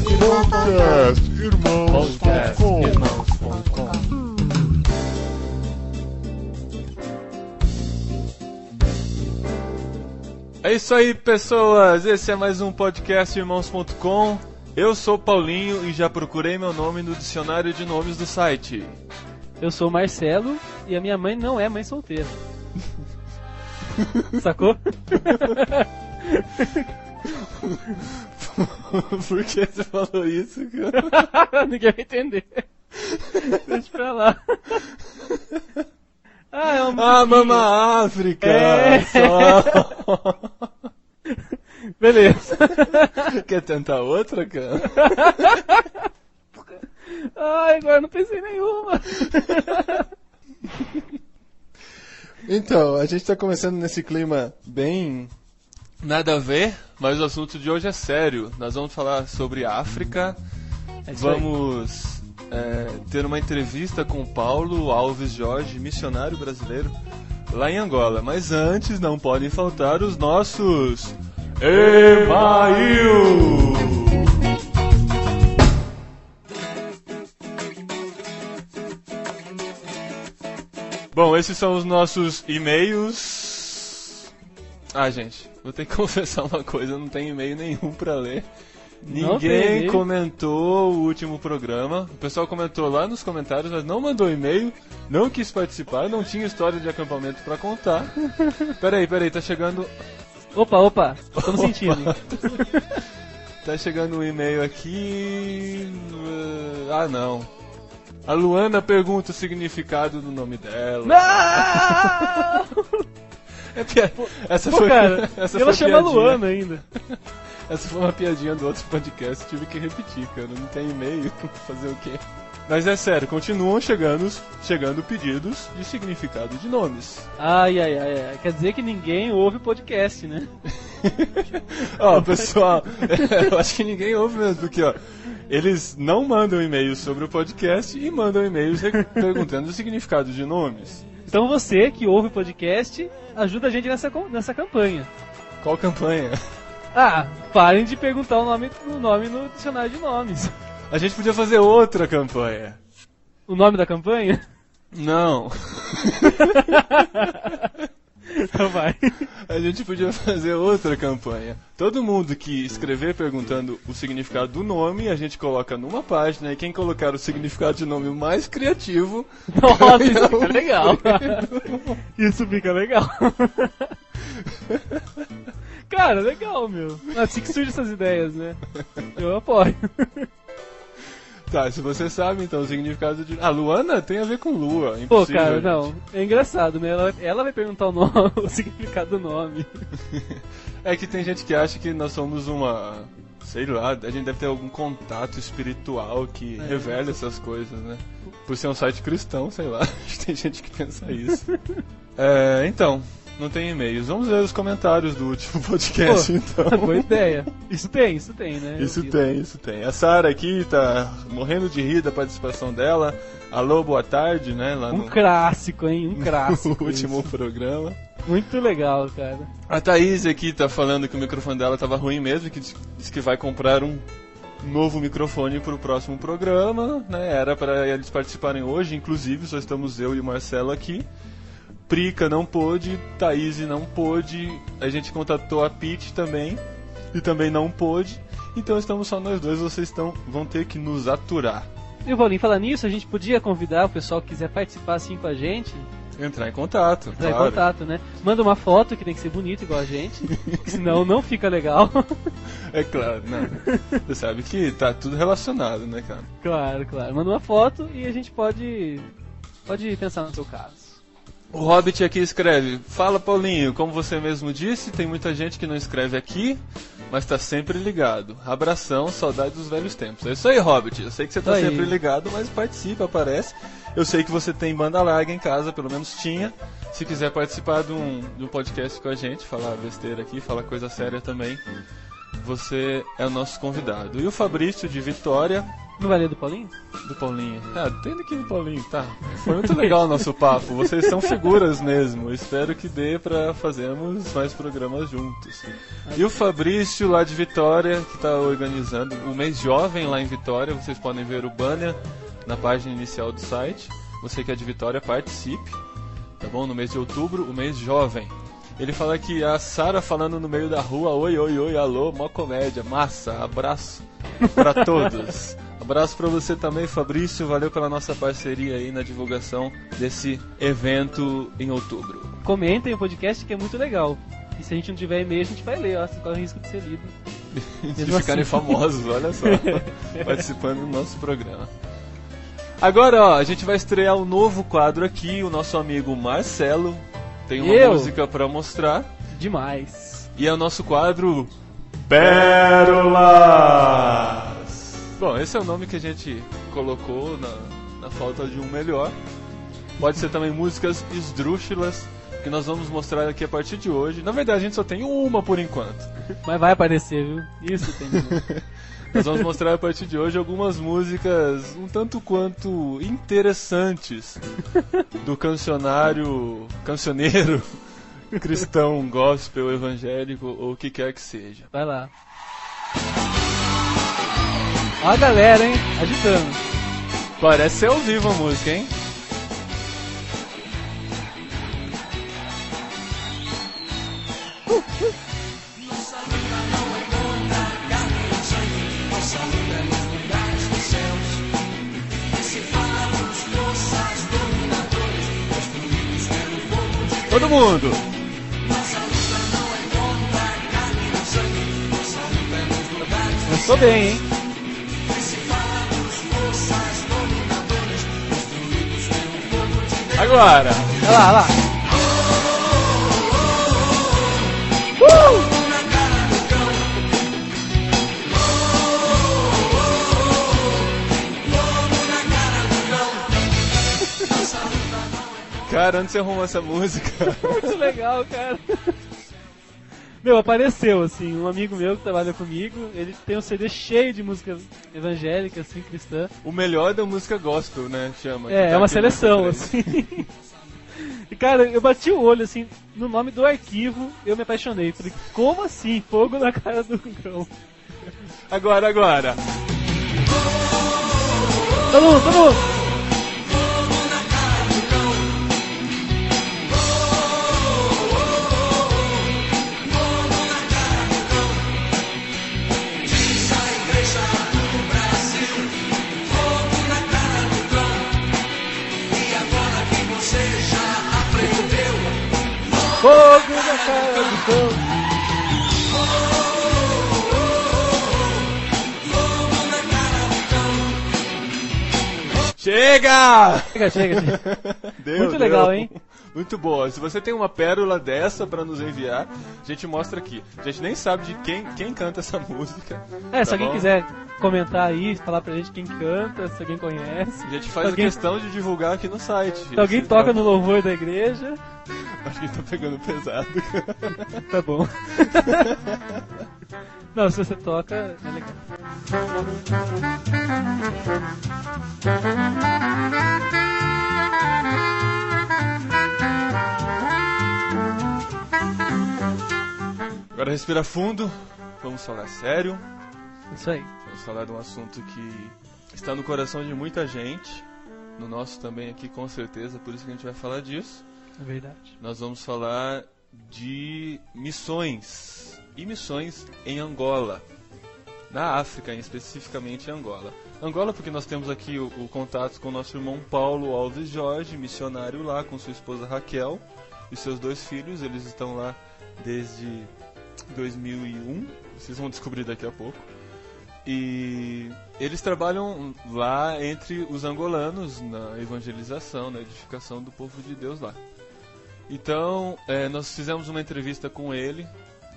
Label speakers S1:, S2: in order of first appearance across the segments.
S1: Podcastirmãos.com. É isso aí, pessoas, esse é mais um Podcastirmãos.com. Eu sou Paulinho e já procurei meu nome no dicionário de nomes do site.
S2: Eu sou Marcelo e a minha mãe não é mãe solteira. Sacou?
S1: Por que você falou isso, cara?
S2: Ninguém vai entender. Deixa pra lá. É uma
S1: Mama África! Só.
S2: Beleza.
S1: Quer tentar outra, cara?
S2: Agora não pensei em nenhuma.
S1: Então, a gente tá começando nesse clima bem nada a ver, mas o assunto de hoje é sério. Nós vamos falar sobre África. Vamos ter uma entrevista com o Paulo Alves Jorge, missionário brasileiro, lá em Angola. Mas antes não podem faltar os nossos e-mails. Bom, esses são os nossos e-mails. Gente, vou ter que confessar uma coisa, não tem e-mail nenhum pra ler. Ninguém comentou o último programa. O pessoal comentou lá nos comentários, mas não mandou e-mail, não quis participar, não tinha história de acampamento pra contar. Peraí, tá chegando...
S2: Opa, estamos sentindo.
S1: Tá chegando um e-mail aqui... não. A Luana pergunta o significado do nome dela.
S2: Não!
S1: Essa
S2: ela chama Luana ainda.
S1: Essa foi uma piadinha do outro podcast, tive que repetir, cara. Não tem e-mail, fazer o quê? Mas é sério, continuam chegando pedidos de significado de nomes.
S2: Ai. Quer dizer que ninguém ouve podcast, né?
S1: Pessoal, eu acho que ninguém ouve mesmo, porque, eles não mandam e-mails sobre o podcast e mandam e-mails perguntando o significado de nomes.
S2: Então você que ouve o podcast, ajuda a gente nessa campanha.
S1: Qual campanha?
S2: Parem de perguntar o nome no dicionário de nomes.
S1: A gente podia fazer outra campanha.
S2: O nome da campanha?
S1: Não.
S2: Então vai.
S1: A gente podia fazer outra campanha. Todo mundo que escrever perguntando o significado do nome, a gente coloca numa página e quem colocar o significado de nome mais criativo...
S2: Nossa, isso fica legal. Isso fica legal. Cara, legal, meu. Assim que surgem essas ideias, né? Eu apoio.
S1: Tá, se você sabe, então, o significado de... Luana tem a ver com lua, impossível.
S2: Pô, cara, não. É engraçado, né? Ela vai perguntar o significado do nome.
S1: É que tem gente que acha que nós somos uma... Sei lá, a gente deve ter algum contato espiritual que revela essas coisas, né? Por ser um site cristão, sei lá. Tem gente que pensa isso. Então... Não tem e-mails. Vamos ler os comentários do último podcast, então.
S2: Boa ideia. Isso tem, né?
S1: Isso tem. A Sara aqui tá morrendo de rir da participação dela. Alô, boa tarde, né? Lá
S2: clássico, hein? Um clássico.
S1: No último programa.
S2: Muito legal, cara.
S1: A Thaís aqui tá falando que o microfone dela tava ruim mesmo, que diz que vai comprar um novo microfone pro próximo programa, né? Era para eles participarem hoje, inclusive só estamos eu e o Marcelo aqui. Prica não pôde, Thaís não pôde, a gente contatou a Pete também, e também não pôde, então estamos só nós dois, vocês vão ter que nos aturar.
S2: E Paulinho, falar nisso, a gente podia convidar o pessoal que quiser participar assim com a gente.
S1: Entrar em contato,
S2: Entrar em contato, né? Manda uma foto que tem que ser bonita igual a gente, senão não fica legal.
S1: É claro, né? Você sabe que tá tudo relacionado, né, cara?
S2: Claro. Manda uma foto e a gente pode pensar no seu caso.
S1: O Hobbit aqui escreve: Fala, Paulinho, como você mesmo disse, tem muita gente que não escreve aqui, mas tá sempre ligado. Abração, saudade dos velhos tempos. É isso aí, Hobbit. Eu sei que você tá sempre ligado, mas participa, aparece. Eu sei que você tem banda larga em casa, pelo menos tinha. Se quiser participar de um podcast com a gente, falar besteira aqui, falar coisa séria também, você é o nosso convidado. E o Fabrício de Vitória...
S2: Não vai ler do Paulinho?
S1: Do Paulinho. Tem aqui do Paulinho, tá. Foi muito legal o nosso papo. Vocês são figuras mesmo. Eu espero que dê pra fazermos mais programas juntos. E o Fabrício lá de Vitória, que tá organizando o mês jovem lá em Vitória. Vocês podem ver o banner na página inicial do site. Você que é de Vitória, participe. Tá bom? No mês de outubro, o mês jovem. Ele fala que a Sara falando no meio da rua, oi, oi, oi, alô, mó comédia, massa, abraço pra todos. Abraço pra você também, Fabrício, valeu pela nossa parceria aí na divulgação desse evento em outubro.
S2: Comentem o podcast que é muito legal. E se a gente não tiver e-mail, a gente vai ler, ó, se corre o risco de ser lido.
S1: De ficarem famosos, olha só, participando do nosso programa. Agora, ó, a gente vai estrear um novo quadro aqui, o nosso amigo Marcelo tem uma música pra mostrar.
S2: Demais.
S1: E é o nosso quadro Pérolas. Bom, esse é o nome que a gente colocou na falta de um melhor. Pode ser também músicas esdrúxulas, que nós vamos mostrar aqui a partir de hoje. Na verdade, a gente só tem uma por enquanto.
S2: Mas vai aparecer, viu? Isso tem.
S1: Nós vamos mostrar a partir de hoje algumas músicas um tanto quanto interessantes do cancioneiro cristão, gospel, evangélico ou o que quer que seja.
S2: Vai lá. Ó a galera, hein? Agitando.
S1: Parece ser ao vivo a música, hein? Todo mundo!
S2: Começou bem, hein?
S1: Agora!
S2: Olha lá, olha lá.
S1: Cara, onde você arrumou essa música?
S2: Muito legal, cara. Meu, apareceu, assim, um amigo meu que trabalha comigo, ele tem um CD cheio de música evangélica, assim, cristã.
S1: O melhor da música gospel, né? Chama.
S2: É uma seleção, assim. E, cara, eu bati o olho, assim, no nome do arquivo, eu me apaixonei. Falei, como assim? Fogo na cara do cão.
S1: Agora!
S2: Todo mundo! Fogo na cara do cão.
S1: Chega!
S2: Chega.
S1: Deu,
S2: muito legal, hein?
S1: Muito boa. Se você tem uma pérola dessa pra nos enviar, a gente mostra aqui. A gente nem sabe de quem canta essa música.
S2: Se alguém quiser comentar aí, falar pra gente quem canta, se alguém conhece.
S1: A gente faz a questão de divulgar aqui no site.
S2: Se alguém toca no louvor da igreja.
S1: Acho que tá pegando pesado.
S2: Tá bom. Não, se você toca, é legal.
S1: Agora respira fundo, vamos falar sério.
S2: Isso aí.
S1: Vamos falar de um assunto que está no coração de muita gente, no nosso também aqui com certeza, por isso que a gente vai falar disso.
S2: É verdade.
S1: Nós vamos falar de missões, e missões em Angola, na África, especificamente em Angola. Angola porque nós temos aqui o contato com o nosso irmão Paulo Alves Jorge, missionário lá, com sua esposa Raquel e seus 2 filhos. Eles estão lá desde 2001, vocês vão descobrir daqui a pouco. E eles trabalham lá entre os angolanos na evangelização, na edificação do povo de Deus lá. Então, nós fizemos uma entrevista com ele,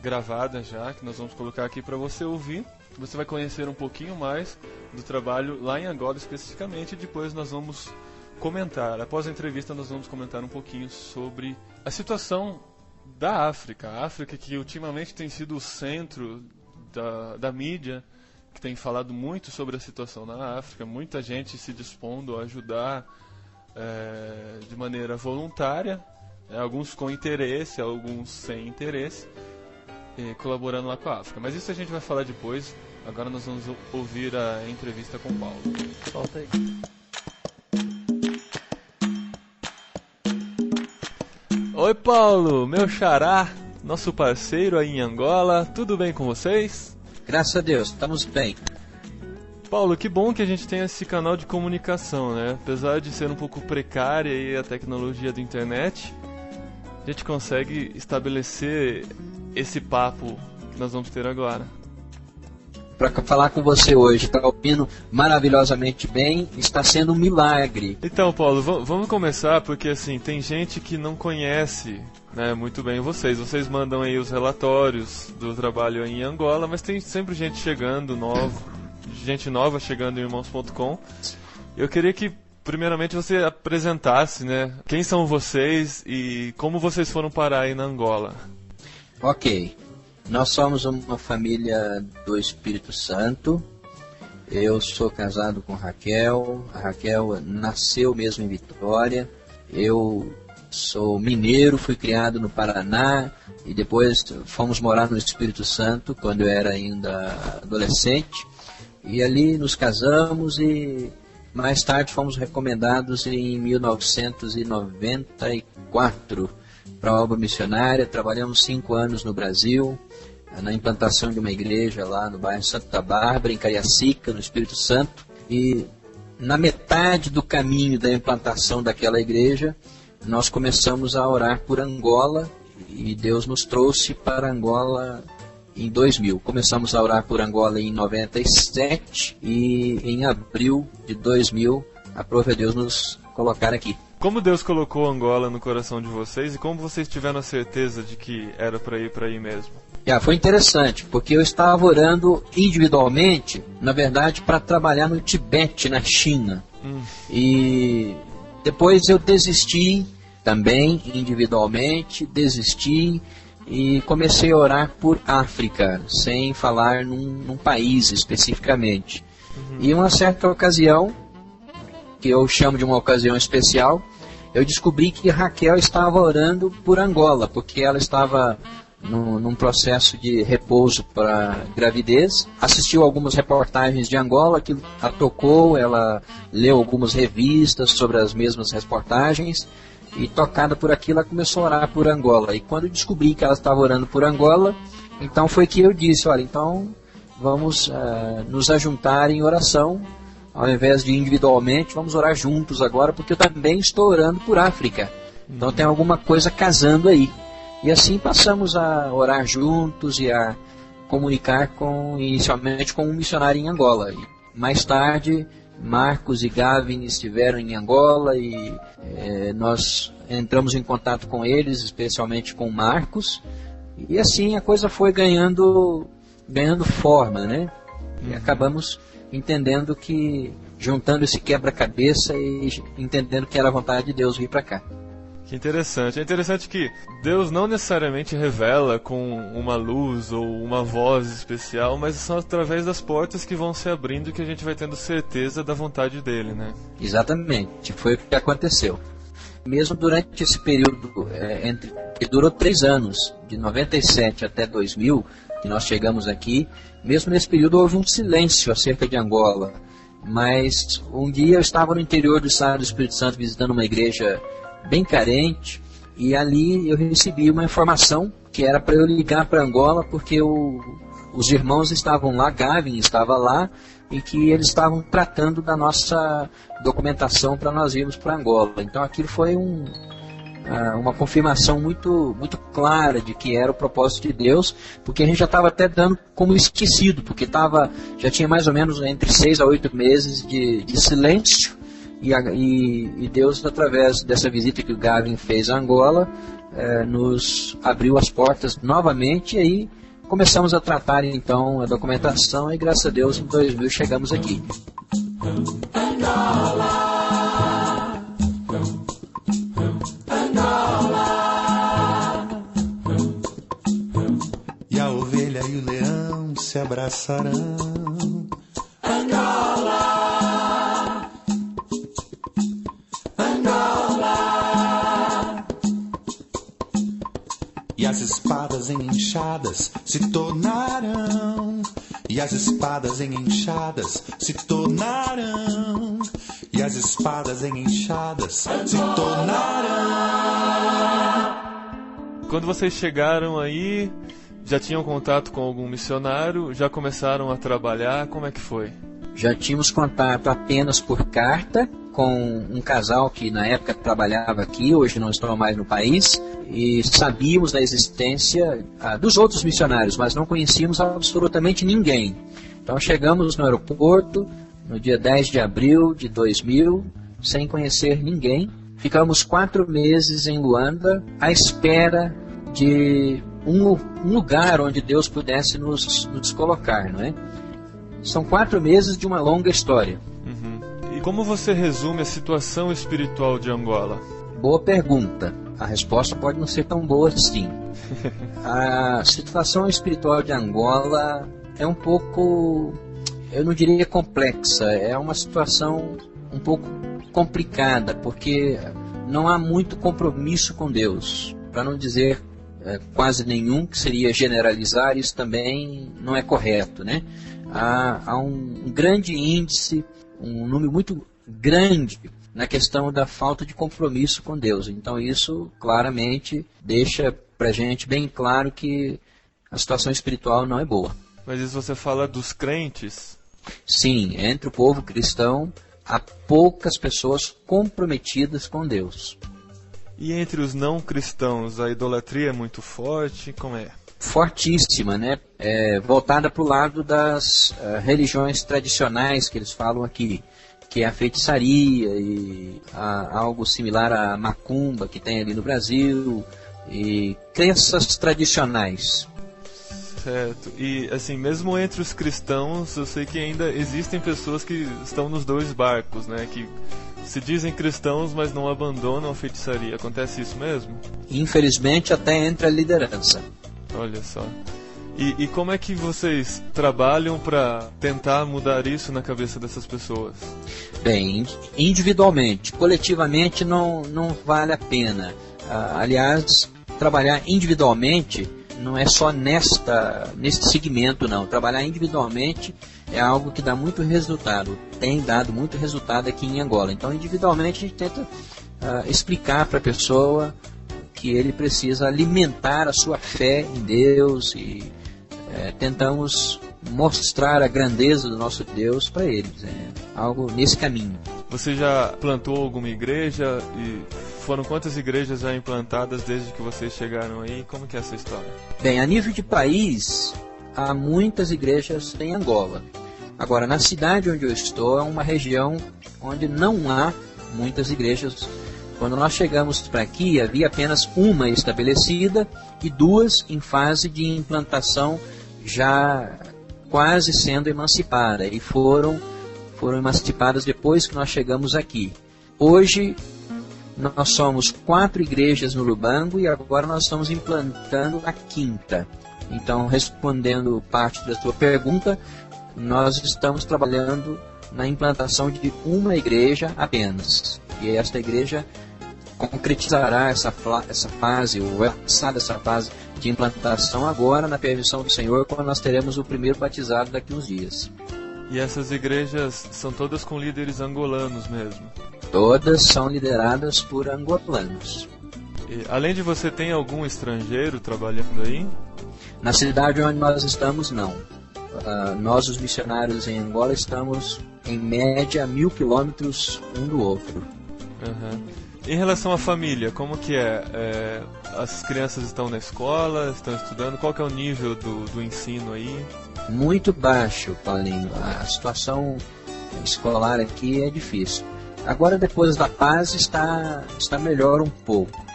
S1: gravada já, que nós vamos colocar aqui para você ouvir. Você vai conhecer um pouquinho mais do trabalho lá em Angola especificamente, e depois nós vamos comentar. Após a entrevista nós vamos comentar um pouquinho sobre a situação da África. A África que ultimamente tem sido o centro da mídia, que tem falado muito sobre a situação na África, muita gente se dispondo a ajudar de maneira voluntária, alguns com interesse, alguns sem interesse, colaborando lá com a África. Mas isso a gente vai falar depois. Agora nós vamos ouvir a entrevista com o Paulo.
S2: Solta aí.
S1: Oi, Paulo, meu xará, nosso parceiro aí em Angola. Tudo bem com vocês?
S3: Graças a Deus, estamos bem.
S1: Paulo, que bom que a gente tem esse canal de comunicação, né? Apesar de ser um pouco precária aí a tecnologia da internet, a gente consegue estabelecer esse papo que nós vamos ter agora.
S3: Para falar com você hoje, está ouvindo maravilhosamente bem, está sendo um milagre.
S1: Então, Paulo, vamos começar, porque assim, tem gente que não conhece, né, muito bem vocês. Vocês mandam aí os relatórios do trabalho aí em Angola, mas tem sempre gente chegando, gente nova chegando em irmãos.com. Eu queria que, primeiramente, você apresentasse, né, quem são vocês e como vocês foram parar aí na Angola.
S3: Ok. Nós somos uma família do Espírito Santo. Eu sou casado com Raquel. A Raquel nasceu mesmo em Vitória. Eu sou mineiro, fui criado no Paraná e depois fomos morar no Espírito Santo quando eu era ainda adolescente. E ali nos casamos e mais tarde fomos recomendados em 1994 para a obra missionária. Trabalhamos 5 anos no Brasil, na implantação de uma igreja lá no bairro Santa Bárbara, em Cariacica, no Espírito Santo. E na metade do caminho da implantação daquela igreja, nós começamos a orar por Angola e Deus nos trouxe para Angola em 2000. Começamos a orar por Angola em 97 e em abril de 2000, aprove Deus nos colocar aqui.
S1: Como Deus colocou Angola no coração de vocês e como vocês tiveram a certeza de que era para ir mesmo?
S3: Foi interessante, porque eu estava orando individualmente, na verdade, para trabalhar no Tibete, na China. E depois eu desisti também, individualmente, e comecei a orar por África, sem falar num país especificamente. E uma certa ocasião, que eu chamo de uma ocasião especial, eu descobri que Raquel estava orando por Angola, porque ela estava num processo de repouso para gravidez. Assistiu algumas reportagens de Angola que a tocou, ela leu algumas revistas sobre as mesmas reportagens e, tocada por aquilo, ela começou a orar por Angola. E quando eu descobri que ela estava orando por Angola, então foi que eu disse, olha, então vamos nos ajuntar em oração, ao invés de individualmente, vamos orar juntos agora, porque eu também estou orando por África. Então tem alguma coisa casando aí. E assim passamos a orar juntos e a comunicar inicialmente com um missionário em Angola. E mais tarde, Marcos e Gavin estiveram em Angola e nós entramos em contato com eles, especialmente com Marcos. E assim a coisa foi ganhando forma, né? E acabamos entendendo que, juntando esse quebra-cabeça e entendendo que era a vontade de Deus vir para cá.
S1: Que interessante. É interessante que Deus não necessariamente revela com uma luz ou uma voz especial, mas são através das portas que vão se abrindo que a gente vai tendo certeza da vontade dele, né?
S3: Exatamente. Foi o que aconteceu. Mesmo durante esse período, que durou 3 anos, de 97 até 2000, que nós chegamos aqui, mesmo nesse período houve um silêncio acerca de Angola. Mas um dia eu estava no interior do estado do Espírito Santo visitando uma igreja bem carente, e ali eu recebi uma informação que era para eu ligar para Angola, porque os irmãos estavam lá, Gavin estava lá, e que eles estavam tratando da nossa documentação para nós irmos para Angola. Então aquilo foi uma confirmação muito, muito clara de que era o propósito de Deus, porque a gente já estava até dando como esquecido, porque já tinha mais ou menos entre 6 a 8 meses de silêncio. E Deus, através dessa visita que o Gavin fez a Angola, nos abriu as portas novamente, e aí começamos a tratar então a documentação, e graças a Deus em 2000 chegamos aqui.
S4: E a ovelha e o leão se abraçaram. passarão. Angola, Angola. E as espadas em enxadas se tornarão. E as espadas em enxadas se tornarão. E as espadas em enxadas se tornarão.
S1: Quando vocês chegaram aí, já tinham contato com algum missionário? Já começaram a trabalhar? Como é que foi?
S3: Já tínhamos contato apenas por carta com um casal que na época trabalhava aqui, hoje não estão mais no país, e sabíamos da existência dos outros missionários, mas não conhecíamos absolutamente ninguém. Então chegamos no aeroporto no dia 10 de abril de 2000, sem conhecer ninguém. Ficamos 4 meses em Luanda à espera de um lugar onde Deus pudesse nos colocar, não é? São 4 meses de uma longa história.
S1: Uhum. E como você resume a situação espiritual de Angola?
S3: Boa pergunta. A resposta pode não ser tão boa assim. A situação espiritual de Angola é um pouco, eu não diria complexa, é uma situação um pouco complicada, porque não há muito compromisso com Deus, para não dizer quase nenhum, que seria generalizar, isso também não é correto, né? Há um grande índice, um número muito grande na questão da falta de compromisso com Deus. Então isso claramente deixa para a gente bem claro que a situação espiritual não é boa.
S1: Mas isso você fala dos crentes?
S3: Sim, entre o povo cristão há poucas pessoas comprometidas com Deus.
S1: E entre os não cristãos, a idolatria é muito forte? Como é?
S3: Fortíssima, né? Voltada para o lado das religiões tradicionais que eles falam aqui, que é a feitiçaria e algo similar à macumba que tem ali no Brasil, e crenças tradicionais.
S1: Certo. E assim, mesmo entre os cristãos, eu sei que ainda existem pessoas que estão nos dois barcos, né? Que se dizem cristãos, mas não abandonam a feitiçaria. Acontece isso mesmo?
S3: Infelizmente, até entre a liderança.
S1: Olha só. E como é que vocês trabalham para tentar mudar isso na cabeça dessas pessoas?
S3: Bem, individualmente, coletivamente não vale a pena. Aliás, trabalhar individualmente não é só neste segmento, não. Trabalhar individualmente é algo que dá muito resultado, tem dado muito resultado aqui em Angola. Então, individualmente, a gente tenta explicar para a pessoa que ele precisa alimentar a sua fé em Deus e tentamos mostrar a grandeza do nosso Deus para eles. Algo nesse caminho.
S1: Você já plantou alguma igreja? E foram quantas igrejas já implantadas desde que vocês chegaram aí? Como que é essa história?
S3: Bem, a nível de país, há muitas igrejas em Angola. Agora, na cidade onde eu estou, é uma região onde não há muitas igrejas. Quando nós chegamos para aqui, havia apenas uma estabelecida e 2 em fase de implantação, já quase sendo emancipada, e foram emancipadas depois que nós chegamos aqui. Hoje, nós somos 4 igrejas no Lubango e agora nós estamos implantando a 5ª. Então, respondendo parte da sua pergunta, nós estamos trabalhando na implantação de uma igreja apenas. E esta igreja concretizará essa fase, ou vai passar dessa fase de implantação agora, na permissão do Senhor, quando nós teremos o primeiro batizado daqui a uns dias.
S1: E essas igrejas são todas com líderes angolanos mesmo?
S3: Todas são lideradas por angolanos.
S1: E, além de você, tem algum estrangeiro trabalhando aí?
S3: Na cidade onde nós estamos, não. Nós, os missionários em Angola, estamos em média a 1000 quilômetros um do outro.
S1: Uhum. Em relação à família, como que é? As crianças estão na escola, estão estudando? Qual que é o nível do ensino aí? Muito
S3: baixo, Paulinho. A situação escolar aqui é difícil. Agora, depois da paz, está melhor um pouco.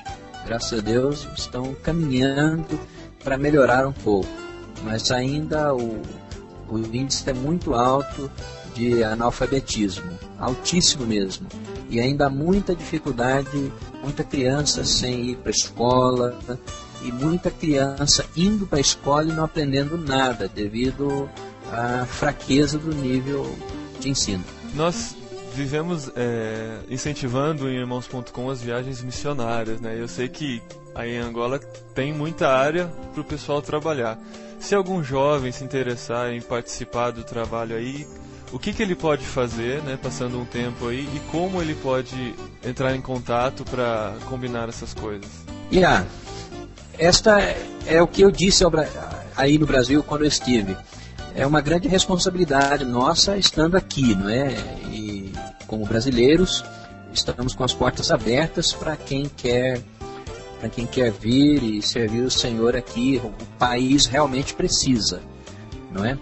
S3: Graças a Deus, estão caminhando para melhorar um pouco. Mas ainda o índice é muito alto de analfabetismo, altíssimo mesmo. E ainda há muita dificuldade, muita criança sem ir para a escola, e muita criança indo para a escola e não aprendendo nada, devido a fraqueza do nível de ensino.
S1: Nós vivemos incentivando em Irmãos.com as viagens missionárias, né? Eu sei que aí em Angola tem muita área para o pessoal trabalhar. Se algum jovem se interessar em participar do trabalho aí, o que ele pode fazer, né, passando um tempo aí, e como ele pode entrar em contato para combinar essas coisas?
S3: Esta é o que eu disse aí no Brasil quando eu estive. É uma grande responsabilidade nossa estando aqui, não é? E como brasileiros, estamos com as portas abertas para quem quer vir e servir o Senhor aqui. O país realmente precisa, não é?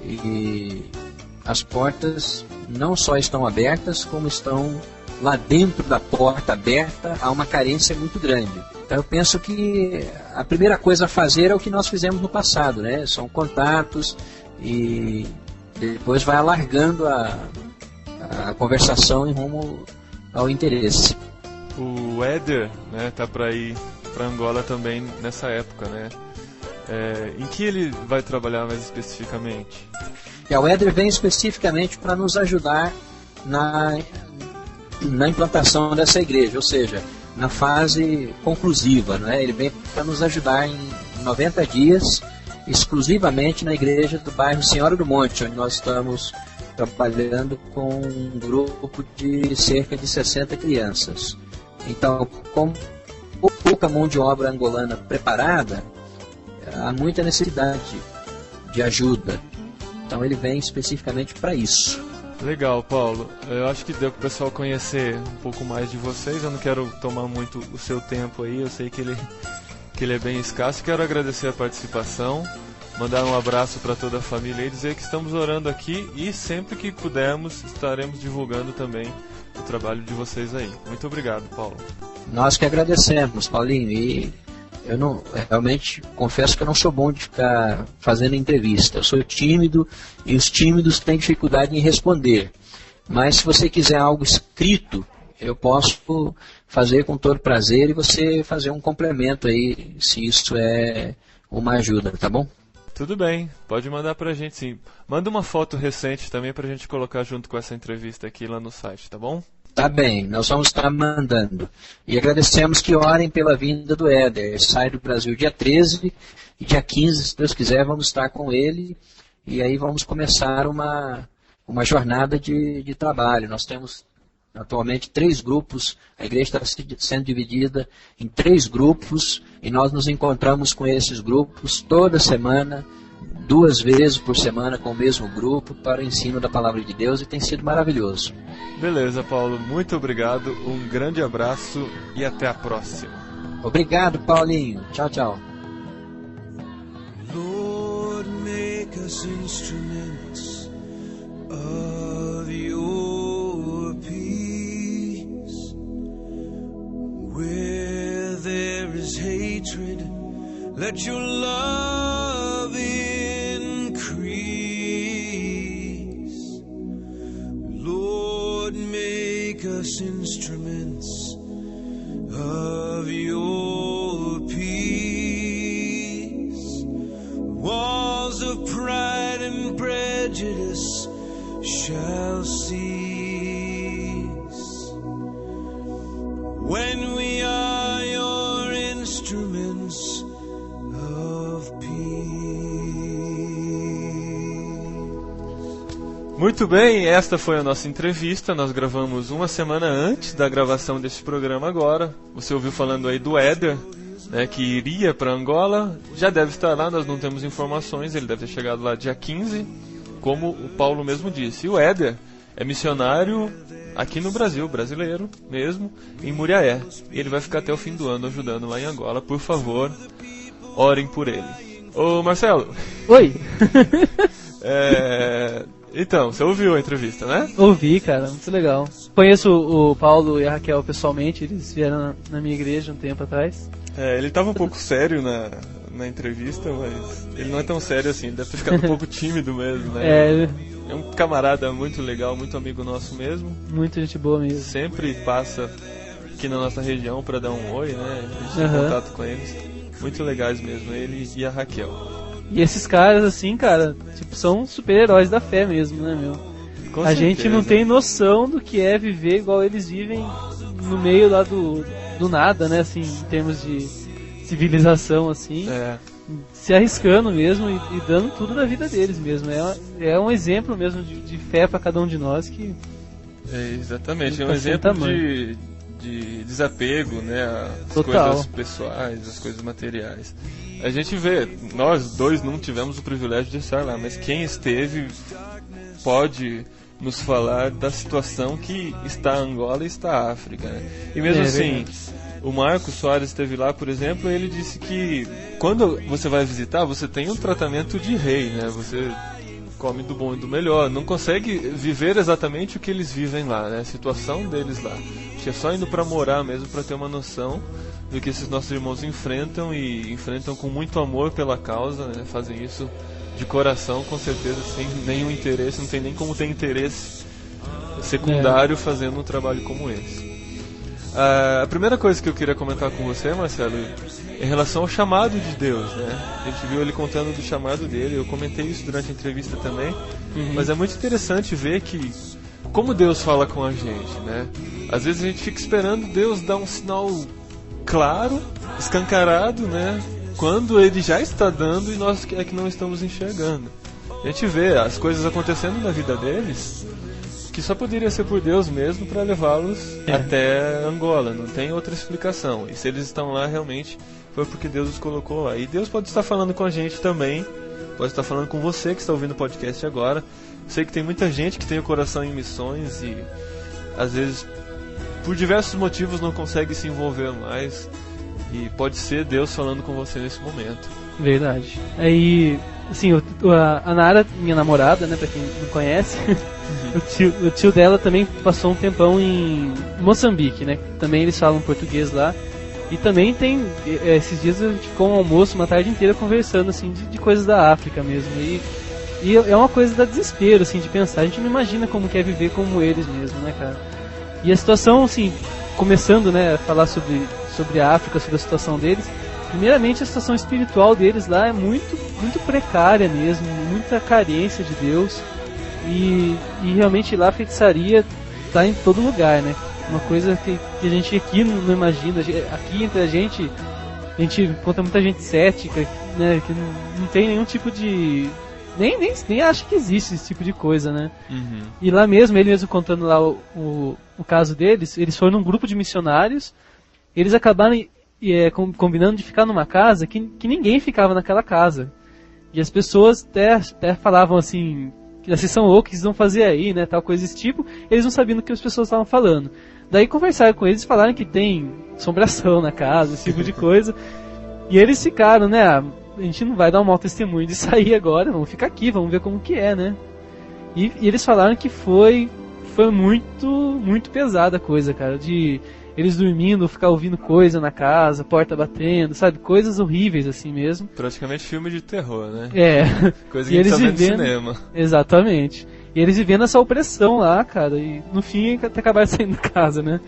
S3: E as portas não só estão abertas, como estão lá dentro da porta aberta, há uma carência muito grande. Então eu penso que a primeira coisa a fazer é o que nós fizemos no passado, né? São contatos e depois vai alargando a conversação em rumo ao interesse.
S1: O Éder, né, tá para ir para Angola também nessa época, né? Em que ele vai trabalhar mais especificamente?
S3: O Éder vem especificamente para nos ajudar na implantação dessa igreja, ou seja, na fase conclusiva, não é? Ele vem para nos ajudar em 90 dias, exclusivamente na igreja do bairro Senhora do Monte, onde nós estamos trabalhando com um grupo de cerca de 60 crianças. Então, com pouca mão de obra angolana preparada, há muita necessidade de ajuda. Então ele vem especificamente para isso.
S1: Legal, Paulo. Eu acho que deu para o pessoal conhecer um pouco mais de vocês. Eu não quero tomar muito o seu tempo aí. Eu sei que ele é bem escasso. Quero agradecer a participação, mandar um abraço para toda a família e dizer que estamos orando aqui e sempre que pudermos estaremos divulgando também o trabalho de vocês aí. Muito obrigado, Paulo.
S3: Nós que agradecemos, Paulinho, e eu realmente confesso que eu não sou bom de ficar fazendo entrevista. Eu sou tímido e os tímidos têm dificuldade em responder. Mas se você quiser algo escrito, eu posso fazer com todo prazer e você fazer um complemento aí, se isso é uma ajuda, tá bom?
S1: Tudo bem, pode mandar pra gente sim. Manda uma foto recente também pra gente colocar junto com essa entrevista aqui lá no site, tá bom?
S3: Tá bem, nós vamos estar mandando. E agradecemos que orem pela vinda do Éder. Ele sai do Brasil dia 13 e dia 15, se Deus quiser, vamos estar com ele. E aí vamos começar uma jornada de trabalho. Nós temos atualmente 3 grupos, a igreja está sendo dividida em 3 grupos e nós nos encontramos com esses grupos toda semana, 2 vezes por semana com o mesmo grupo para o ensino da Palavra de Deus e tem sido maravilhoso.
S1: Beleza, Paulo, muito obrigado, um grande abraço e até a próxima.
S3: Obrigado, Paulinho. Tchau, tchau.
S5: Lord, make us instruments of your peace. Where there is hatred, let your love increase. Lord, make us instruments of your peace. Walls of pride and prejudice shall cease when we are your instruments of peace.
S1: Muito bem, esta foi a nossa entrevista. Nós gravamos uma semana antes da gravação deste programa agora. Você ouviu falando aí do Éder, né, que iria para Angola. Já deve estar lá, nós não temos informações. Ele deve ter chegado lá dia 15, como o Paulo mesmo disse. E o Éder é missionário aqui no Brasil, brasileiro mesmo, em Muriaé. E ele vai ficar até o fim do ano ajudando lá em Angola. Por favor, orem por ele. Ô Marcelo.
S2: Oi!
S1: Então, você ouviu a entrevista, né?
S2: Ouvi, cara, muito legal. Conheço o Paulo e a Raquel pessoalmente, eles vieram na minha igreja um tempo atrás.
S1: Ele estava um pouco sério na entrevista, mas ele não é tão sério assim, ele deve ter ficado um pouco tímido mesmo, né? É um camarada muito legal, muito amigo nosso mesmo.
S2: Muita gente boa mesmo.
S1: Sempre passa aqui na nossa região para dar um oi, né? A gente tem contato com eles. Muito legais mesmo, ele e a Raquel.
S2: E esses caras, assim, cara, tipo, são super-heróis da fé mesmo, né, meu?
S1: Com
S2: a gente
S1: certeza.
S2: não tem noção do que é viver igual eles vivem no meio lá do nada, né, assim, em termos de civilização, assim, se arriscando mesmo e dando tudo da vida deles mesmo. É um exemplo mesmo de fé pra cada um de nós que...
S1: Exatamente, é um
S2: Tá sem
S1: exemplo
S2: tamanho.
S1: de desapego, né, às
S2: Total.
S1: coisas pessoais, às coisas materiais. A gente vê, nós dois não tivemos o privilégio de estar lá, mas quem esteve pode nos falar da situação que está a Angola e está a África, né? E mesmo assim, o Marcos Soares esteve lá, por exemplo, e ele disse que quando você vai visitar, você tem um tratamento de rei, né? Você come do bom e do melhor, não consegue viver exatamente o que eles vivem lá, né? A situação deles lá. Acho que é só indo para morar mesmo para ter uma noção do que esses nossos irmãos enfrentam, e enfrentam com muito amor pela causa, né? Fazem isso de coração, com certeza, sem nenhum interesse, não tem nem como ter interesse secundário fazendo um trabalho como esse. A primeira coisa que eu queria comentar com você, Marcelo, em relação ao chamado de Deus, né? A gente viu ele contando do chamado dele, eu comentei isso durante a entrevista também, mas é muito interessante ver que como Deus fala com a gente, né? Às vezes a gente fica esperando Deus dar um sinal claro, escancarado, né? Quando ele já está dando e nós é que não estamos enxergando. A gente vê as coisas acontecendo na vida deles que só poderia ser por Deus mesmo para levá-los até Angola, não tem outra explicação. E se eles estão lá realmente foi porque Deus os colocou lá. E Deus pode estar falando com a gente também, pode estar falando com você que está ouvindo o podcast agora. Sei que tem muita gente que tem o coração em missões e às vezes por diversos motivos não consegue se envolver mais, e pode ser Deus falando com você nesse momento.
S2: Verdade. Aí, assim, a Nara, minha namorada, né, pra quem não conhece, o tio dela também passou um tempão em Moçambique, né? Também eles falam português lá. E também tem, esses dias a gente ficou um almoço, uma tarde inteira conversando, assim, de coisas da África mesmo. E é uma coisa da desespero, assim, de pensar. A gente não imagina como que é viver como eles mesmo, né, cara? E a situação, assim, começando, né, a falar sobre a África, sobre a situação deles. Primeiramente, a situação espiritual deles lá é muito, muito precária mesmo, muita carência de Deus. E realmente lá a feitiçaria está em todo lugar, né? Uma coisa que a gente aqui não imagina. Aqui entre a gente encontra muita gente cética, né? Que não tem nenhum tipo de... Nem acha que existe esse tipo de coisa, né? E lá mesmo, ele mesmo contando lá o caso deles, eles foram num grupo de missionários, eles acabaram combinando de ficar numa casa que ninguém ficava naquela casa. E as pessoas até falavam assim, que vocês são loucos, o que vocês vão fazer aí, né? Tal coisa desse tipo. Eles não sabiam do que as pessoas estavam falando. Daí conversaram com eles e falaram que tem assombração na casa, esse tipo de coisa. E eles ficaram, né? A gente não vai dar um mau testemunho de sair agora, vamos ficar aqui, vamos ver como que é, né? E eles falaram que foi muito, muito pesada a coisa, cara, de eles dormindo, ficar ouvindo coisa na casa, porta batendo, sabe? Coisas horríveis assim mesmo.
S1: Praticamente filme de terror, né? Coisa
S2: E
S1: que a gente
S2: eles
S1: tá vendo no
S2: vivendo...
S1: cinema.
S2: Exatamente. E eles vivendo essa opressão lá, cara, e no fim até acabaram saindo de casa, né?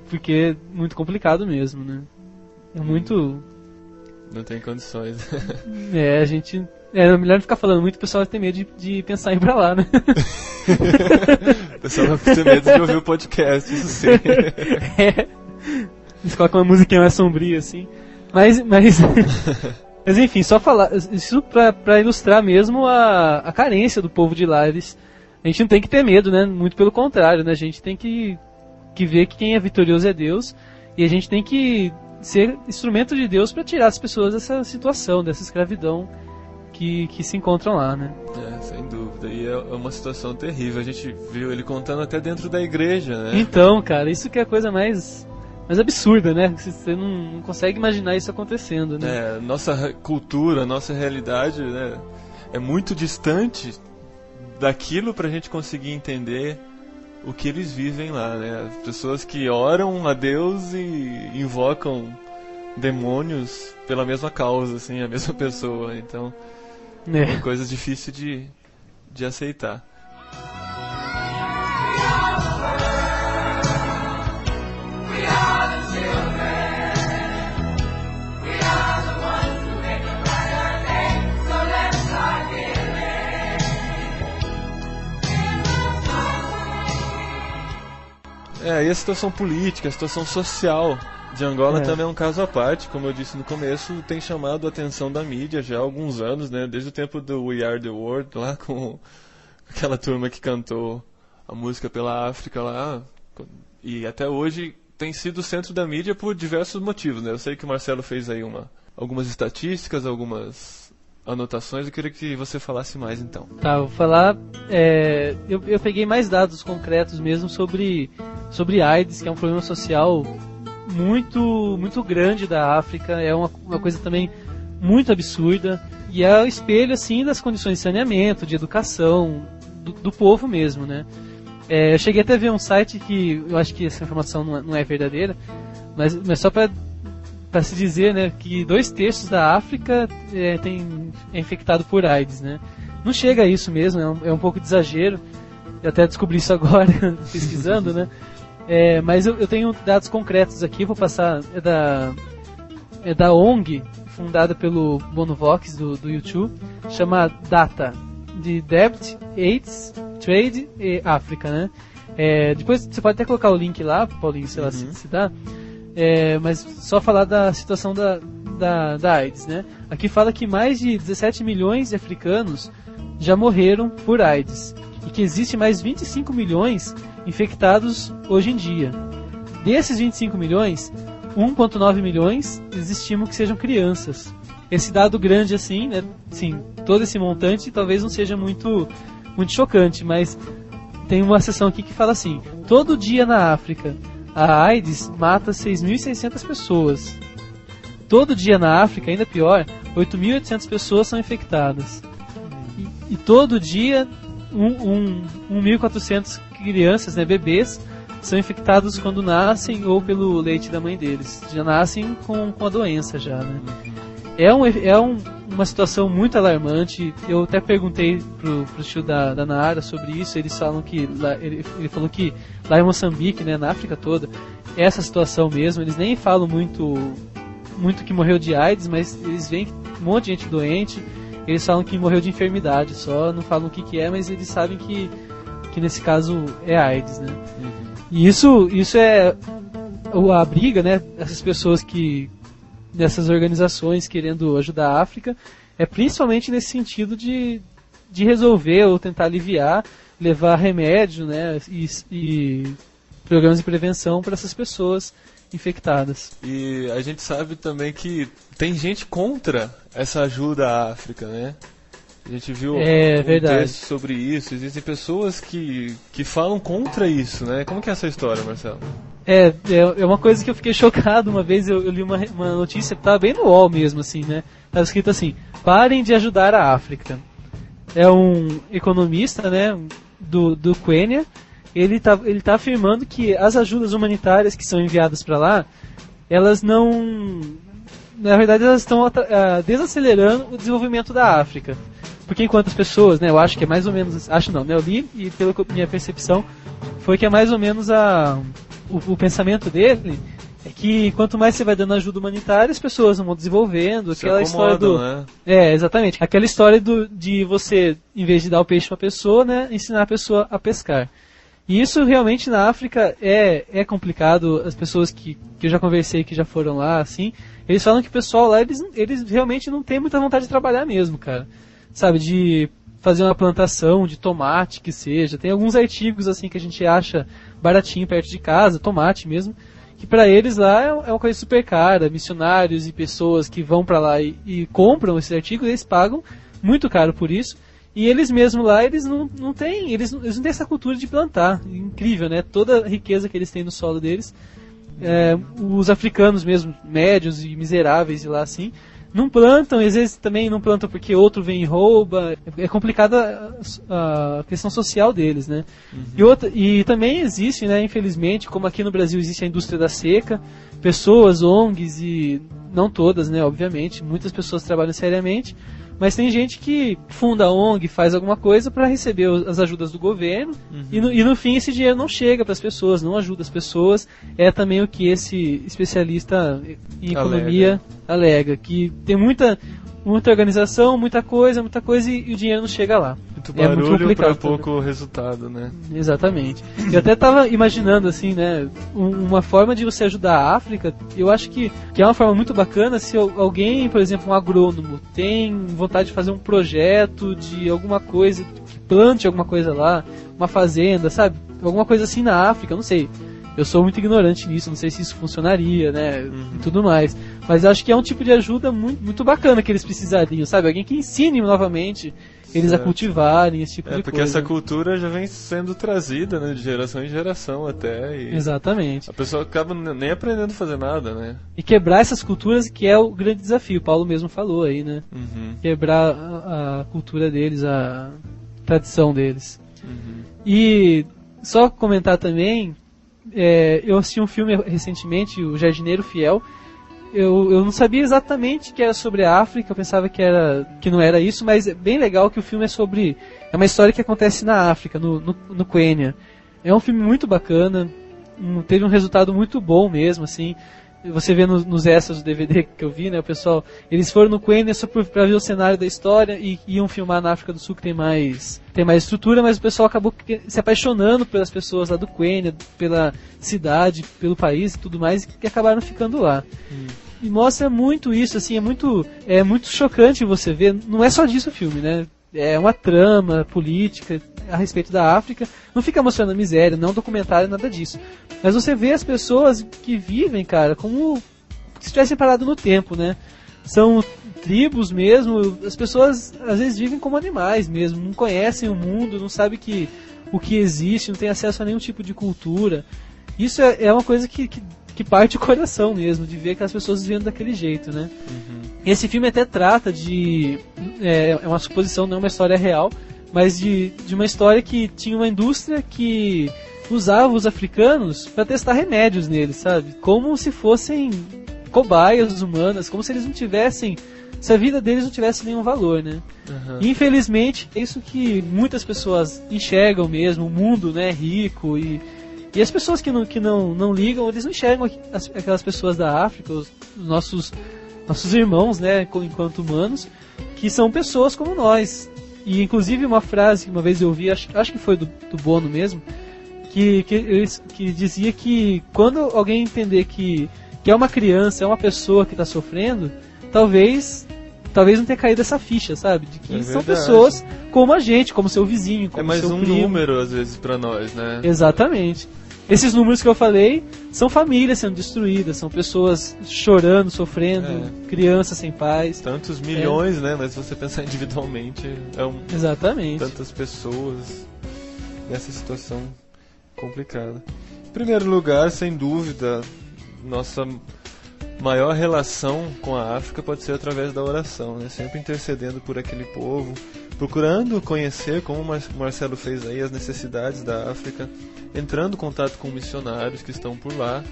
S2: Porque é muito complicado mesmo, né? É muito...
S1: Não tem condições.
S2: A gente... É melhor não ficar falando muito, o pessoal tem medo de pensar em ir pra lá, né?
S1: O pessoal vai ter medo de ouvir o podcast, isso sim.
S2: Eles colocam uma musiquinha mais sombria, assim. Mas enfim, só falar... Isso pra ilustrar mesmo a carência do povo de lá. A gente não tem que ter medo, né? Muito pelo contrário, né? A gente tem que ver que quem é vitorioso é Deus. E a gente tem que ser instrumento de Deus para tirar as pessoas dessa situação, dessa escravidão que se encontram lá, né?
S1: Sem dúvida. E é uma situação terrível. A gente viu ele contando até dentro da igreja, né?
S2: Então, cara, isso que é a coisa mais absurda, né? Você não consegue imaginar isso acontecendo, né?
S1: Nossa cultura, nossa realidade, né, é muito distante daquilo pra gente conseguir entender o que eles vivem lá, né? As pessoas que oram a Deus e invocam demônios pela mesma causa, assim, a mesma pessoa. Então, é uma coisa difícil de aceitar. E a situação política, a situação social de Angola também é um caso à parte, como eu disse no começo, tem chamado a atenção da mídia já há alguns anos, né? Desde o tempo do We Are The World, lá com aquela turma que cantou a música pela África lá, e até hoje tem sido o centro da mídia por diversos motivos, né? Eu sei que o Marcelo fez aí algumas estatísticas, algumas anotações, eu queria que você falasse mais então.
S2: Tá, vou falar, eu peguei mais dados concretos mesmo sobre AIDS, que é um problema social muito, muito grande da África, é uma coisa também muito absurda, e é o espelho assim das condições de saneamento, de educação, do povo mesmo, né? Eu cheguei até a ver um site que eu acho que essa informação não é verdadeira, mas só para se dizer, né, que 2/3 da África é infectado por AIDS, né? Não chega a isso mesmo, é um pouco de exagero. Eu até descobri isso agora pesquisando, né? Mas eu tenho dados concretos aqui, vou passar. É da ONG, fundada pelo Bonovox do YouTube, chama DATA, de Debt, AIDS, Trade e África, né? Depois você pode até colocar o link lá, Paulinho, sei lá se dá. Mas só falar da situação da AIDS, né? Aqui fala que mais de 17 milhões de africanos já morreram por AIDS e que existe mais 25 milhões infectados hoje em dia. Desses 25 milhões, 1,9 milhões eles estimam que sejam crianças. Esse dado grande assim, né? Sim, todo esse montante talvez não seja muito chocante, mas tem uma seção aqui que fala assim: todo dia na África a AIDS mata 6.600 pessoas. Todo dia na África, ainda pior, 8.800 pessoas são infectadas. E todo dia 1.400 crianças, né, bebês, são infectados quando nascem ou pelo leite da mãe deles. Já nascem com a doença já, né? Uma situação muito alarmante. Eu até perguntei pro tio da Nara sobre isso. Eles falam que ele falou que lá em Moçambique, né, na África toda, é essa situação mesmo. Eles nem falam muito que morreu de AIDS, mas eles veem um monte de gente doente. Eles falam que morreu de enfermidade só, não falam o que é, mas eles sabem que nesse caso é AIDS, né? E isso é a briga, né? Essas pessoas dessas organizações querendo ajudar a África, é principalmente nesse sentido de resolver ou tentar aliviar, levar remédio, né, e programas de prevenção para essas pessoas infectadas.
S1: E a gente sabe também que tem gente contra essa ajuda à África, né? A gente viu texto sobre isso. Existem pessoas que falam contra isso, né? Como que é essa história, Marcelo?
S2: É uma coisa que eu fiquei chocado uma vez. Eu li uma notícia que estava bem no UOL mesmo, assim, né? Estava escrito assim: parem de ajudar a África. É um economista, né, do Quênia. Ele tá afirmando que as ajudas humanitárias que são enviadas para lá, elas não... Na verdade, elas estão desacelerando o desenvolvimento da África. Porque enquanto as pessoas, né, eu acho que é mais ou menos... Acho não, né, eu li e pela minha percepção foi que é mais ou menos o pensamento dele é que quanto mais você vai dando ajuda humanitária, as pessoas vão desenvolvendo. Aquela história
S1: né?
S2: Exatamente. Aquela história de você, em vez de dar o peixe para a pessoa, né, ensinar a pessoa a pescar. E isso realmente na África é complicado. As pessoas que eu já conversei, que já foram lá, assim, eles falam que o pessoal lá, eles realmente não tem muita vontade de trabalhar mesmo, cara. Sabe, de fazer uma plantação de tomate, que seja. Tem alguns artigos assim que a gente acha baratinho perto de casa, tomate mesmo, que pra eles lá é uma coisa super cara. Missionários e pessoas que vão pra lá e compram esses artigos, eles pagam muito caro por isso. E eles mesmos lá, eles não têm essa cultura de plantar. Incrível, né? Toda a riqueza que eles têm no solo deles. Os africanos mesmo, médios e miseráveis de lá assim, não plantam, às vezes também não plantam porque outro vem e rouba. É complicada a questão social deles, né? E também existe, né, infelizmente, como aqui no Brasil existe a indústria da seca, pessoas, ONGs, e não todas, né, obviamente, muitas pessoas trabalham seriamente, mas tem gente que funda a ONG, faz alguma coisa para receber as ajudas do governo, e no fim esse dinheiro não chega para as pessoas, não ajuda as pessoas. É também o que esse especialista em economia alega, que tem muita organização, muita coisa e o dinheiro não chega lá.
S1: Muito
S2: É muito
S1: barulho
S2: complicado
S1: pra pouco resultado, né?
S2: Exatamente. Eu até tava imaginando, assim, né, uma forma de você ajudar a África, eu acho que é uma forma muito bacana se alguém, por exemplo, um agrônomo, tem vontade de fazer um projeto de alguma coisa, que plante alguma coisa lá, uma fazenda, sabe? Alguma coisa assim na África, não sei. Eu sou muito ignorante nisso, não sei se isso funcionaria, né, e tudo mais. Mas eu acho que é um tipo de ajuda muito, muito bacana que eles precisariam, sabe? Alguém que ensine novamente eles a cultivarem esse tipo de coisa.
S1: Porque essa cultura já vem sendo trazida, né, de geração em geração até. E
S2: exatamente.
S1: a pessoa acaba nem aprendendo a fazer nada, né?
S2: E quebrar essas culturas que é o grande desafio. O Paulo mesmo falou aí, né? Quebrar a cultura deles, a tradição deles. E só comentar também, eu assisti um filme recentemente, O Jardineiro Fiel. Eu não sabia exatamente que era sobre a África, eu pensava que não era isso, mas é bem legal que o filme é uma história que acontece na África, no Quênia. É um filme muito bacana, teve um resultado muito bom mesmo, assim. Você vê nos extras do DVD que eu vi, né, o pessoal, eles foram no Quênia só pra ver o cenário da história e iam filmar na África do Sul, que tem mais estrutura, mas o pessoal acabou se apaixonando pelas pessoas lá do Quênia, pela cidade, pelo país e tudo mais, e acabaram ficando lá. E mostra muito isso, assim, é muito chocante você ver, não é só disso o filme, né? É uma trama política a respeito da África, não fica mostrando a miséria, não é um documentário, nada disso. Mas você vê as pessoas que vivem, cara, como se estivessem parado no tempo, né? São tribos mesmo, as pessoas às vezes vivem como animais mesmo, não conhecem o mundo, não sabem o que existe, não têm acesso a nenhum tipo de cultura. Isso é uma coisa que parte o coração mesmo, de ver aquelas pessoas vivendo daquele jeito, né? Esse filme até trata de... É uma suposição, não é uma história real, mas de uma história que tinha uma indústria que usava os africanos para testar remédios neles, sabe? Como se fossem cobaias humanas, como se eles não tivessem... Se a vida deles não tivesse nenhum valor, né? E, infelizmente, é isso que muitas pessoas enxergam mesmo, o mundo, né, rico e as pessoas que não ligam, eles não enxergam aquelas pessoas da África, os nossos irmãos, né, enquanto humanos, que são pessoas como nós. E inclusive uma frase que uma vez eu ouvi, acho que foi do Bono mesmo, que dizia que quando alguém entender que é uma criança, é uma pessoa que está sofrendo, talvez não tenha caído essa ficha, sabe? De que são pessoas como a gente, como seu vizinho, como seu primo. É mais um
S1: número, às vezes, pra nós, né?
S2: Exatamente. Esses números que eu falei são famílias sendo destruídas, são pessoas chorando, sofrendo, crianças sem pais.
S1: Tantos milhões, né? Mas se você pensar individualmente,
S2: exatamente.
S1: Tantas pessoas nessa situação complicada. Em primeiro lugar, sem dúvida, nossa maior relação com a África pode ser através da oração, né? Sempre intercedendo por aquele povo, procurando conhecer, como o Marcelo fez aí, as necessidades da África, entrando em contato com missionários que estão por lá,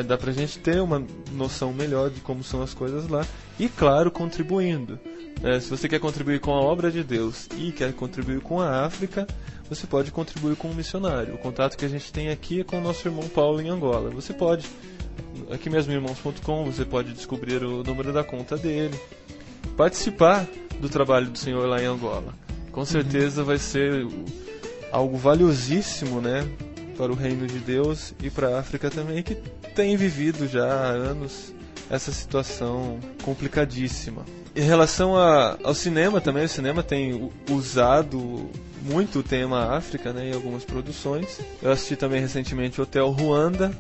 S1: dá pra gente ter uma noção melhor de como são as coisas lá, e claro, contribuindo. Se você quer contribuir com a obra de Deus e quer contribuir com a África, você pode contribuir com um missionário. O contato que a gente tem aqui é com o nosso irmão Paulo em Angola. Você pode, aqui mesmo irmãos.com, você pode descobrir o número da conta dele, participar do trabalho do Senhor lá em Angola. Com certeza vai ser algo valiosíssimo, né, para o reino de Deus e para a África também, que tem vivido já há anos essa situação complicadíssima. Em relação ao cinema também, o cinema tem usado muito o tema África, né, em algumas produções. Eu assisti também recentemente Hotel Ruanda,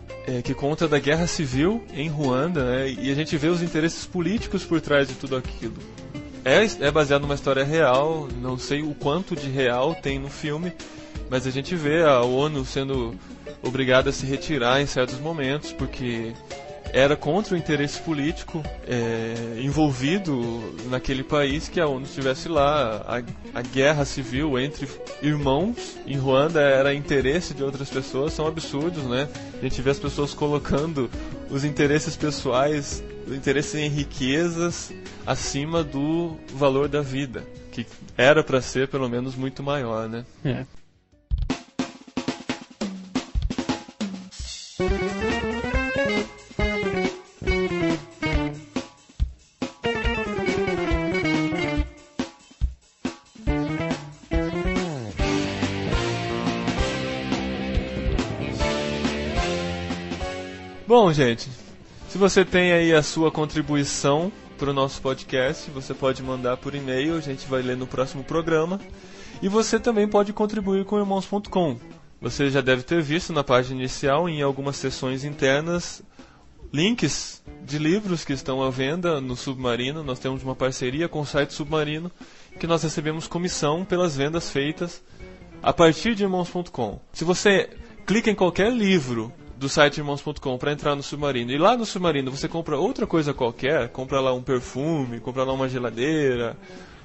S1: que conta da guerra civil em Ruanda, né, e a gente vê os interesses políticos por trás de tudo aquilo. É baseado numa história real, não sei o quanto de real tem no filme, mas a gente vê a ONU sendo obrigada a se retirar em certos momentos, porque era contra o interesse político envolvido naquele país que a ONU estivesse lá. A guerra civil entre irmãos em Ruanda era interesse de outras pessoas, são absurdos, né? A gente vê as pessoas colocando os interesses pessoais, o interesse em riquezas acima do valor da vida, que era para ser pelo menos muito maior, né? Bom, gente, se você tem aí a sua contribuição para o nosso podcast, você pode mandar por e-mail, a gente vai ler no próximo programa. E você também pode contribuir com irmãos.com. Você já deve ter visto na página inicial, em algumas seções internas, links de livros que estão à venda no Submarino. Nós temos uma parceria com o site Submarino, que nós recebemos comissão pelas vendas feitas a partir de irmãos.com. Se você clica em qualquer livro do site irmãos.com para entrar no Submarino, e lá no Submarino você compra outra coisa qualquer, compra lá um perfume, compra lá uma geladeira,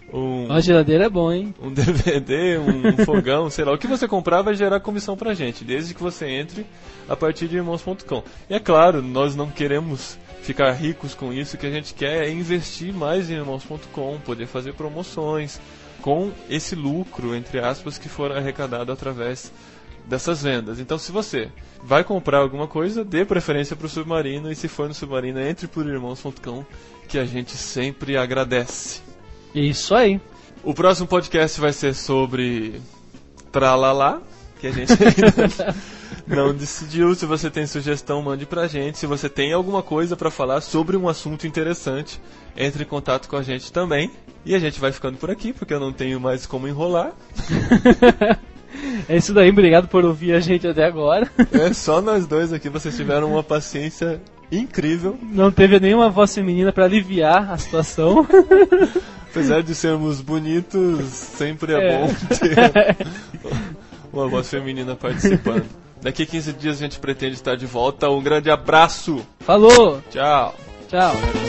S2: uma geladeira é bom, hein?
S1: Um DVD, um fogão, sei lá, o que você comprar vai gerar comissão pra gente, desde que você entre a partir de irmãos.com. E é claro, nós não queremos ficar ricos com isso, o que a gente quer é investir mais em irmãos.com, poder fazer promoções com esse lucro, entre aspas, que for arrecadado através dessas vendas. Então, se você vai comprar alguma coisa, dê preferência para o Submarino, e se for no Submarino, entre por irmãos.com, que a gente sempre agradece.
S2: Isso aí.
S1: O próximo podcast vai ser sobre Tralalá, que a gente ainda não decidiu. Se você tem sugestão, mande pra gente. Se você tem alguma coisa para falar sobre um assunto interessante, entre em contato com a gente também. E a gente vai ficando por aqui, porque eu não tenho mais como enrolar.
S2: É isso daí, obrigado por ouvir a gente até agora.
S1: É só nós dois aqui, vocês tiveram uma paciência incrível.
S2: Não teve nenhuma voz feminina para aliviar a situação.
S1: Apesar de sermos bonitos, sempre é bom ter uma voz feminina participando. Daqui a 15 dias a gente pretende estar de volta. Um grande abraço.
S2: Falou.
S1: Tchau.
S2: Tchau.